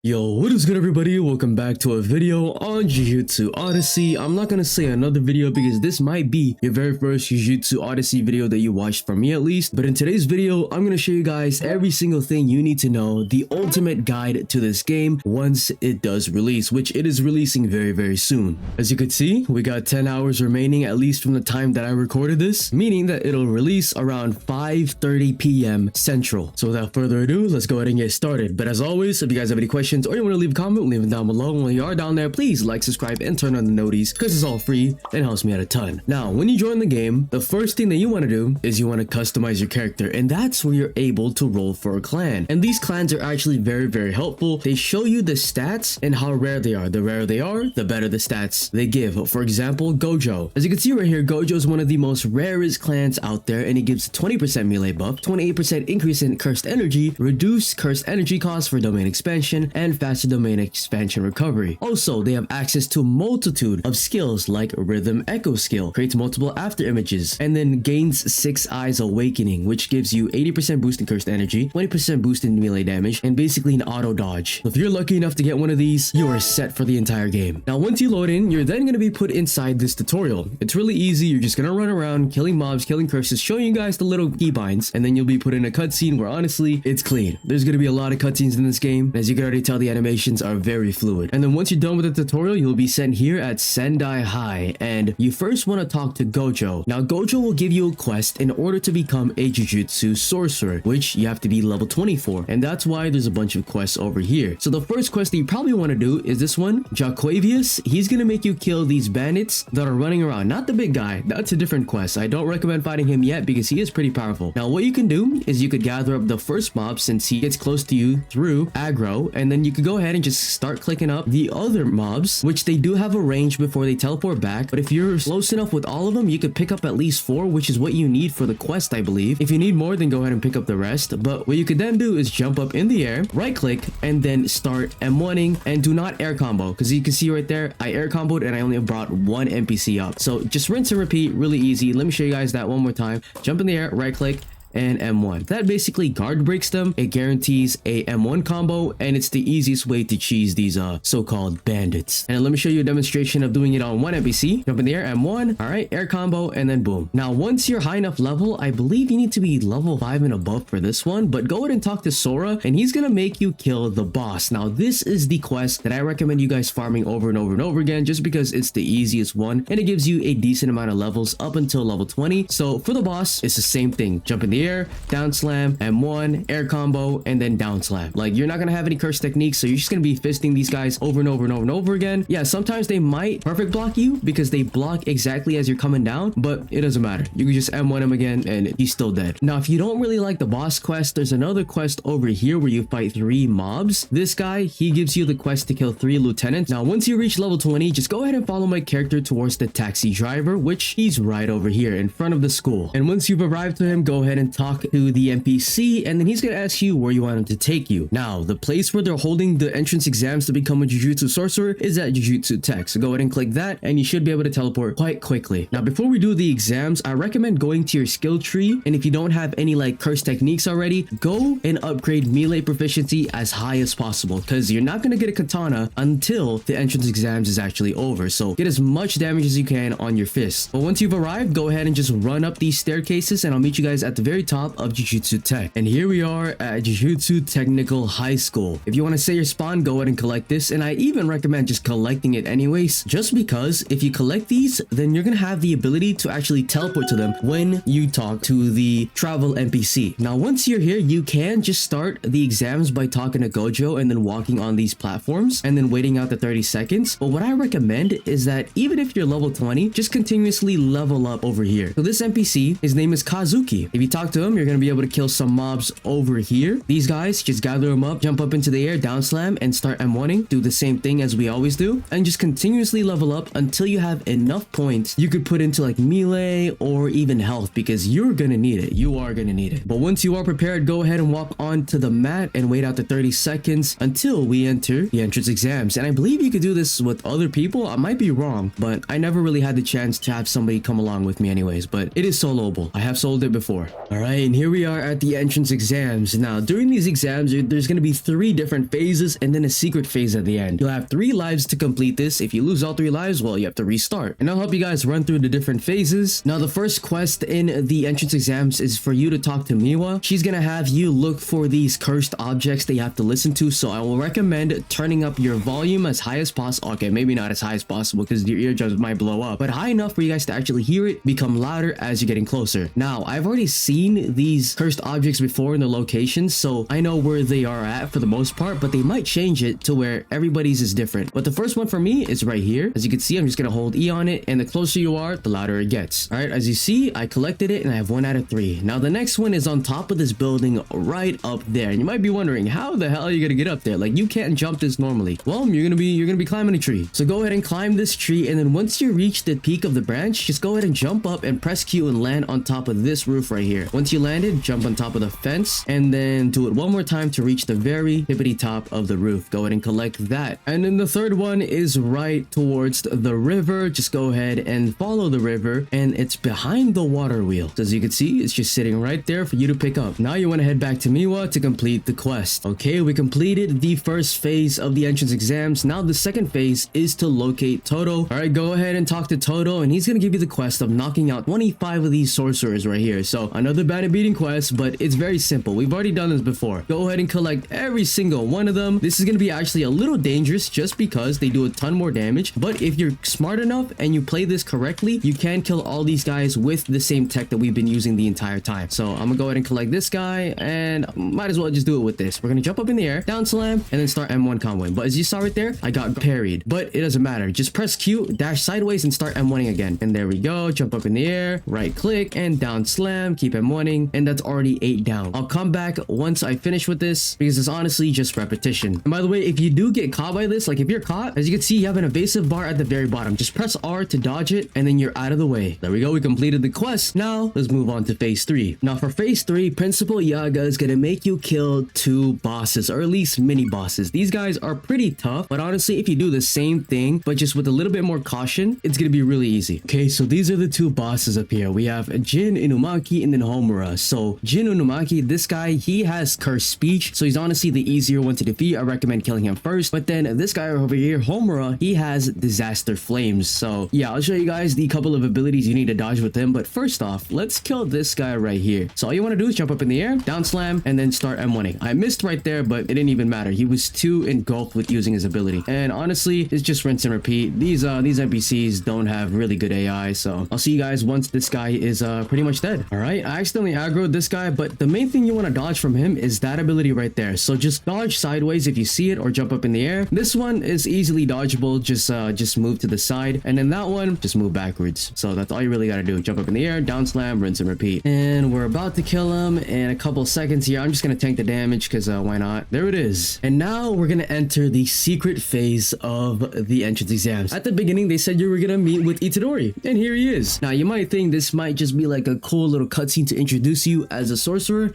Yo, what is good everybody? Welcome back to a video on Jujutsu Odyssey. I'm not gonna say another video because this might be your very first Jujutsu Odyssey video that you watched from me at least. But in today's video, I'm gonna show you guys every single thing you need to know, the ultimate guide to this game once it does release, which it is releasing very soon. As you can see, we got 10 hours remaining at least from the time that I recorded this, meaning that it'll release around 5:30 p.m. Central. So without further ado, let's go ahead and get started. But as always, if you guys have any questions or you want to leave a comment, leave it down below. When you are down there, please like, subscribe, and turn on the noties because it's all free and helps me out a ton. Now, when you join the game, the first thing that you want to do is you want to customize your character, and that's where you're able to roll for a clan. And these clans are actually very helpful. They show you the stats and how rare they are. The rarer they are, the better the stats they give. For example, Gojo. As you can see right here, Gojo is one of the most rarest clans out there, and it gives 20% melee buff, 28% increase in cursed energy, reduced cursed energy cost for domain expansion, and faster domain expansion recovery. Also, they have access to a multitude of skills like Rhythm Echo skill, creates multiple after images, and then gains 6 Eyes Awakening, which gives you 80% boost in cursed energy, 20% boost in melee damage, and basically an auto dodge. If you're lucky enough to get one of these, you are set for the entire game. Now, once you load in, you're then going to be put inside this tutorial. It's really easy. You're just going to run around killing mobs, killing curses, showing you guys the little keybinds, and then you'll be put in a cutscene where honestly, it's clean. There's going to be a lot of cutscenes in this game. As you can already tell, the animations are very fluid. And then once you're done with the tutorial, you'll be sent here at Sendai High, and you first want to talk to Gojo. Now, Gojo will give you a quest in order to become a Jujutsu sorcerer, which you have to be level 24, and that's why there's a bunch of quests over here. So the first quest that you probably want to do is this one, Jaquavius. He's gonna make you kill these bandits that are running around, not the big guy. That's a different quest. I don't recommend fighting him yet because he is pretty powerful. Now, what you can do is you could gather up the first mob since he gets close to you through aggro, and then you could go ahead and just start clicking up the other mobs, which they do have a range before they teleport back. But if you're close enough with all of them, you could pick up at least 4, which is what you need for the quest, I believe. If you need more, then go ahead and pick up the rest. But what you could then do is jump up in the air, right click, and then start M1ing, and do not air combo, because you can see right there, I air comboed and I only brought one NPC up. So just rinse and repeat, really easy. Let me show you guys that one more time. Jump in the air, right click, and M1. That basically guard breaks them. It guarantees a M1 combo, and it's the easiest way to cheese these so-called bandits. And let me show you a demonstration of doing it on one NPC. Jump in the air, M1, all right, air combo, and then boom. Now, once you're high enough level, I believe you need to be level 5 and above for this one, but go ahead and talk to Sora, and he's gonna make you kill the boss. Now, this is the quest that I recommend you guys farming over and over again, just because it's the easiest one, and it gives you a decent amount of levels up until level 20. So for the boss, it's the same thing. Jump in the air, down slam, M1, air combo, and then down slam. Like, you're not gonna have any curse techniques, so you're just gonna be fisting these guys over and over again. Yeah, sometimes they might perfect block you because they block exactly as you're coming down, but it doesn't matter. You can just M1 him again and he's still dead. Now, if you don't really like the boss quest, there's another quest over here where you fight 3 mobs. This guy, he gives you the quest to kill 3 lieutenants. Now, once you reach level 20, just go ahead and follow my character towards the taxi driver, which he's right over here in front of the school. And once you've arrived to him, go ahead and talk to the NPC, and then he's gonna ask you where you want him to take you. Now, the place where they're holding the entrance exams to become a Jujutsu sorcerer is at Jujutsu Tech. So go ahead and click that, and you should be able to teleport quite quickly. Now, before we do the exams, I recommend going to your skill tree, and if you don't have any like curse techniques already, go and upgrade melee proficiency as high as possible, because you're not gonna get a katana until the entrance exams is actually over. So get as much damage as you can on your fists. But once you've arrived, go ahead and just run up these staircases, and I'll meet you guys at the very top of Jujutsu Tech. And here we are at Jujutsu Technical High School. If you want to say your spawn, go ahead and collect this, and I even recommend just collecting it anyways, just because if you collect these, then you're gonna have the ability to actually teleport to them when you talk to the travel NPC. Now, once you're here, you can just start the exams by talking to Gojo and then walking on these platforms and then waiting out the 30 seconds. But what I recommend is that even if you're level 20, just continuously level up over here. So this NPC, his name is Kazuki. If you talk to him, you're gonna be able to kill some mobs over here. These guys, just gather them up, jump up into the air, down slam, and start M1ing. Do the same thing as we always do, and just continuously level up until you have enough points you could put into like melee or even health, because you're gonna need it. You are gonna need it. But once you are prepared, go ahead and walk onto the mat and wait out the 30 seconds until we enter the entrance exams. And I believe you could do this with other people. I might be wrong, but I never really had the chance to have somebody come along with me anyways, but it is soloable. I have sold it before. All right, and here we are at the entrance exams. Now, during these exams, there's going to be 3 different phases and then a secret phase at the end. You'll have 3 lives to complete this. If you lose all 3 lives, well, you have to restart. And I'll help you guys run through the different phases. Now, the first quest in the entrance exams is for you to talk to Miwa. She's going to have you look for these cursed objects that you have to listen to. So I will recommend turning up your volume as high as possible. Okay, maybe not as high as possible because your eardrums might blow up, but high enough for you guys to actually hear it become louder as you're getting closer. Now, I've already seen these cursed objects before in the locations, so I know where they are at for the most part, but they might change it to where everybody's is different. But the first one for me is right here. As you can see, I'm just going to hold E on it, and the closer you are, the louder it gets. All right, as you see, I collected it and I have 1 out of 3. Now, the next one is on top of this building right up there. And you might be wondering, how the hell are you going to get up there? Like, you can't jump this normally. Well, you're going to be climbing a tree. So go ahead and climb this tree, and then once you reach the peak of the branch, just go ahead and jump up and press Q and land on top of this roof right here. Once you landed, jump on top of the fence and then do it one more time to reach the very tippity top of the roof. Go ahead and collect that. And then the third one is right towards the river. Just go ahead and follow the river, and it's behind the water wheel. So as you can see, it's just sitting right there for you to pick up. Now you want to head back to Miwa to complete the quest. Okay, we completed the first phase of the entrance exams. Now the second phase is to locate Toto. All right, go ahead and talk to Toto, and he's gonna give you the quest of knocking out 25 of these sorcerers right here. So another bandit beating quest, but it's very simple. We've already done this before. Go ahead and collect every single one of them. This is gonna be actually a little dangerous just because they do a ton more damage, but if you're smart enough and you play this correctly, you can kill all these guys with the same tech that we've been using the entire time. So I'm gonna go ahead and collect this guy, and might as well just do it with this. We're gonna jump up in the air, down slam, and then start M1 comboing. But as you saw right there, I got parried, but it doesn't matter. Just press Q, dash sideways, and start M1ing again. And there we go. Jump up in the air, right click, and down slam, keep M1ing, and that's already 8 down. I'll come back once I finish with this because it's honestly just repetition. And by the way, if you do get caught by this, like if you're caught, as you can see, you have an evasive bar at the very bottom. Just press R to dodge it, and then you're out of the way. There we go. We completed the quest. Now let's move on to phase 3. Now for phase 3, Principal Yaga is gonna make you kill 2 bosses, or at least mini bosses. These guys are pretty tough, but honestly, if you do the same thing but just with a little bit more caution, it's gonna be really easy. Okay, so these are the 2 bosses up here. We have Jin Inumaki and then Homura. So Jin Inumaki, this guy, he has cursed speech, so he's honestly the easier one to defeat. I recommend killing him first. But then this guy over here, Homura, he has disaster flames. So yeah, I'll show you guys the couple of abilities you need to dodge with him. But first off, let's kill this guy right here. So all you want to do is jump up in the air, down slam, and then start M1ing. I missed right there, but it didn't even matter. He was too engulfed with using his ability. And honestly, it's just rinse and repeat. These NPCs don't have really good AI, so I'll see you guys once this guy is pretty much dead. All right, I accidentally aggroed this guy, but the main thing you want to dodge from him is that ability right there. So just dodge sideways if you see it, or jump up in the air. This one is easily dodgeable. Just move to the side, and then that one, just move backwards. So that's all you really got to do. Jump up in the air, down slam, rinse and repeat. And we're about to kill him in a couple seconds here. I'm just gonna tank the damage because why not? There it is. And now we're gonna enter the secret phase of the entrance exams. At the beginning, they said you were gonna meet with Itadori, and here he is. Now you might think this might just be like a cool little cutscene to introduce you as a sorcerer.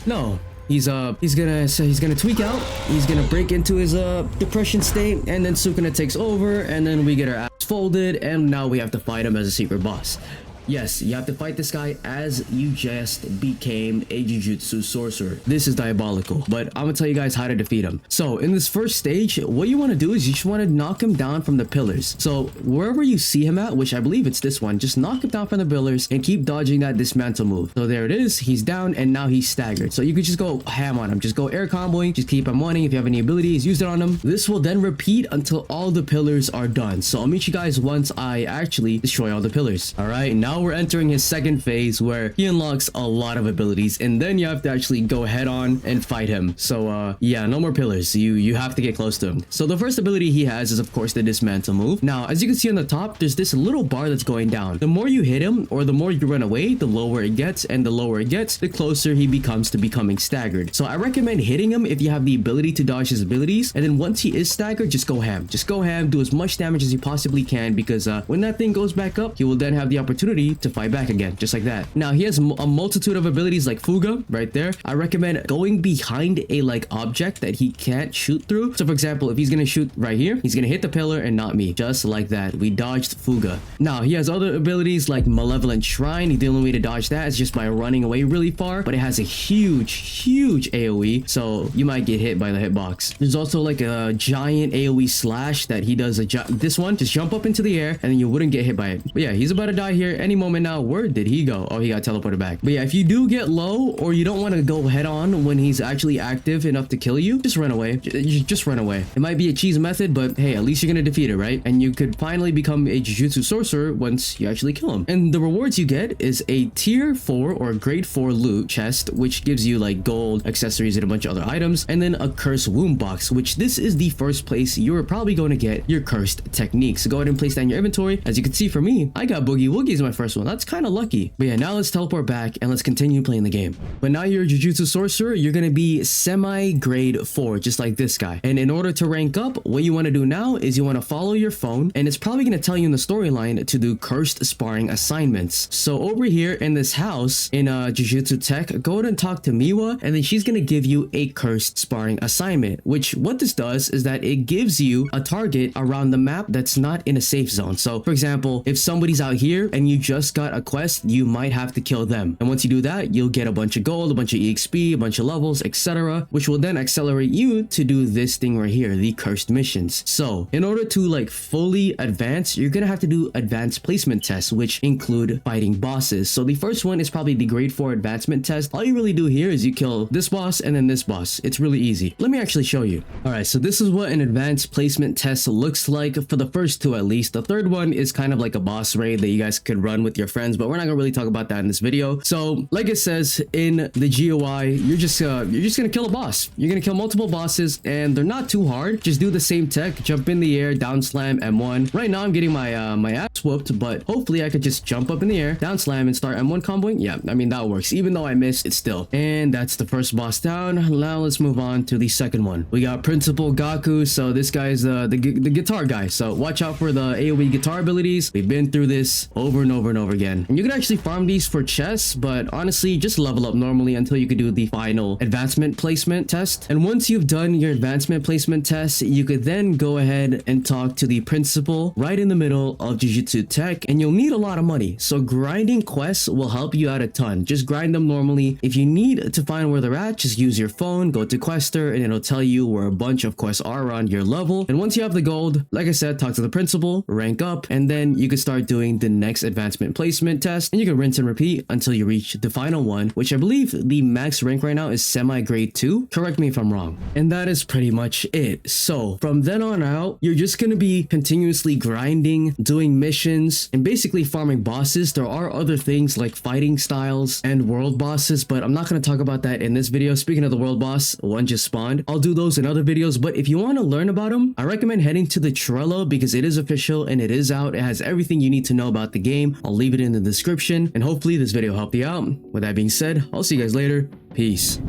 No. He's gonna tweak out. He's gonna break into his depression state, and then Sukuna takes over, and then we get our ass folded, and now we have to fight him as a secret boss. Yes, you have to fight this guy as you just became a Jujutsu sorcerer. This is diabolical, but I'm gonna tell you guys how to defeat him. So in this first stage, what you want to do is you just want to knock him down from the pillars. So wherever you see him at, which I believe it's this one, just knock him down from the pillars and keep dodging that dismantle move. So there it is. He's down, and now he's staggered. So you could just go ham on him. Just go air comboing. Just keep him wanting. If you have any abilities, use it on him. This will then repeat until all the pillars are done. So I'll meet you guys once I actually destroy all the pillars. All right, now we're entering his second phase where he unlocks a lot of abilities, and then you have to actually go head on and fight him. So yeah, no more pillars. You have to get close to him. So the first ability he has is of course the dismantle move. Now as you can see on the top, there's this little bar that's going down. The more you hit him, or the more you run away, the lower it gets, and the lower it gets, the closer he becomes to becoming staggered. So I recommend hitting him if you have the ability to dodge his abilities, and then once he is staggered, just go ham. Just go ham, do as much damage as you possibly can, because when that thing goes back up, he will then have the opportunity ability to fight back again, just like that. Now he has a multitude of abilities like Fuga right there. I recommend going behind a like object that he can't shoot through. So for example, if he's gonna shoot right here, he's gonna hit the pillar and not me, just like that. We dodged Fuga. Now he has other abilities like Malevolent Shrine. The only way to dodge that is just by running away really far, but it has a huge AoE, so you might get hit by the hitbox. There's also like a giant AoE slash that he does. This one, just jump up into the air and then you wouldn't get hit by it. But yeah, he's about to die here any moment now. Where did he go? Oh, he got teleported back. But yeah, if you do get low or you don't want to go head on when he's actually active enough to kill you, just run away. Just run away. It might be a cheese method, but hey, at least you're gonna defeat it, right? And you could finally become a Jujutsu sorcerer once you actually kill him. And the rewards you get is a tier 4 or grade 4 loot chest, which gives you like gold, accessories, and a bunch of other items, and then a cursed womb box, which this is the first place you're probably going to get your cursed techniques. So go ahead and place that in your inventory. As you can see, for me, I got Boogie Woogie as my first one. That's kind of lucky. But yeah, now let's teleport back and let's continue playing the game. But now you're a Jujutsu sorcerer, you're gonna be semi grade 4, just like this guy. And in order to rank up, what you want to do now is you want to follow your phone, and it's probably going to tell you in the storyline to do cursed sparring assignments. So over here in this house in Jujutsu Tech, go ahead and talk to Miwa, and then she's going to give you a cursed sparring assignment, which what this does is that it gives you a target around the map that's not in a safe zone. So for example, if somebody's out here and you just got a quest, you might have to kill them. And once you do that, you'll get a bunch of gold, a bunch of EXP, a bunch of levels, etc., which will then accelerate you to do this thing right here, the cursed missions. So in order to like fully advance, you're gonna have to do advanced placement tests, which include fighting bosses. So the first one is probably the grade 4 advancement test. All you really do here is you kill this boss and then this boss. It's really easy. Let me actually show you. All right, so this is what an advanced placement test looks like for the first two at least. The third one is kind of like a boss raid that you guys could run with your friends, but we're not gonna really talk about that in this video. So like it says in the GUI, you're just gonna kill a boss. You're gonna kill multiple bosses, and they're not too hard. Just do the same tech, jump in the air, down slam, M1. Right now I'm getting my my ass whooped, but hopefully I could just jump up in the air, down slam, and start M1 comboing. Yeah, I mean that works. Even though I missed, it still. And that's the first boss down. Now let's move on to the second one. We got Principal Gaku. So this guy's the guitar guy. So watch out for the AoE guitar abilities. We've been through this over and over and over again. And you can actually farm these for chests, but honestly, just level up normally until you could do the final advancement placement test. And once you've done your advancement placement test, you could then go ahead and talk to the principal right in the middle of Jujutsu Tech, and you'll need a lot of money. So grinding quests will help you out a ton. Just grind them normally. If you need to find where they're at, just use your phone, go to Quester, and it'll tell you where a bunch of quests are around your level. And once you have the gold, like I said, talk to the principal, rank up, and then you can start doing the next advancement placement test, and you can rinse and repeat until you reach the final one, which I believe the max rank right now is semi grade 2. Correct me if I'm wrong. And that is pretty much it. So from then on out, you're just going to be continuously grinding, doing missions, and basically farming bosses. There are other things like fighting styles and world bosses, but I'm not going to talk about that in this video. Speaking of the world boss, one just spawned. I'll do those in other videos, but if you want to learn about them, I recommend heading to the Trello because it is official and it is out. It has everything you need to know about the game. I'll leave it in the description, and hopefully this video helped you out. With that being said, I'll see you guys later. Peace.